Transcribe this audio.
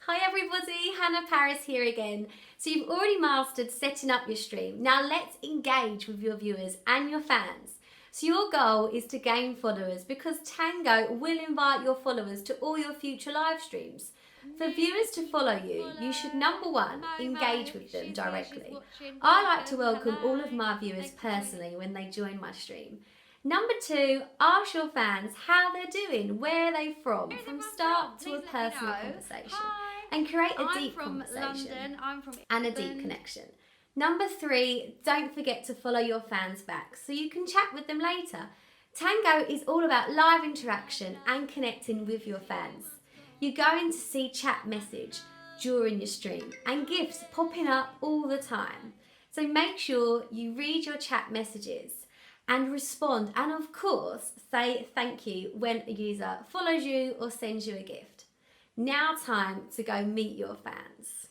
Hi everybody, Hannah Paris here again. So you've already mastered setting up your stream. Now let's engage with your viewers and your fans. So your goal is to gain followers because Tango will invite your followers to all your future live streams. For viewers to follow you, you should number one, engage with them directly. I like to welcome all of my viewers personally when they join my stream. Number two, ask your fans how they're doing, where they're from start to a personal conversation. And create a deep conversation and a deep connection. Number three, don't forget to follow your fans back so you can chat with them later. Tango is all about live interaction and connecting with your fans. You're going to see chat message during your stream and gifts popping up all the time. So make sure you read your chat messages and respond, and of course say thank you when a user follows you or sends you a gift. Now time to go meet your fans.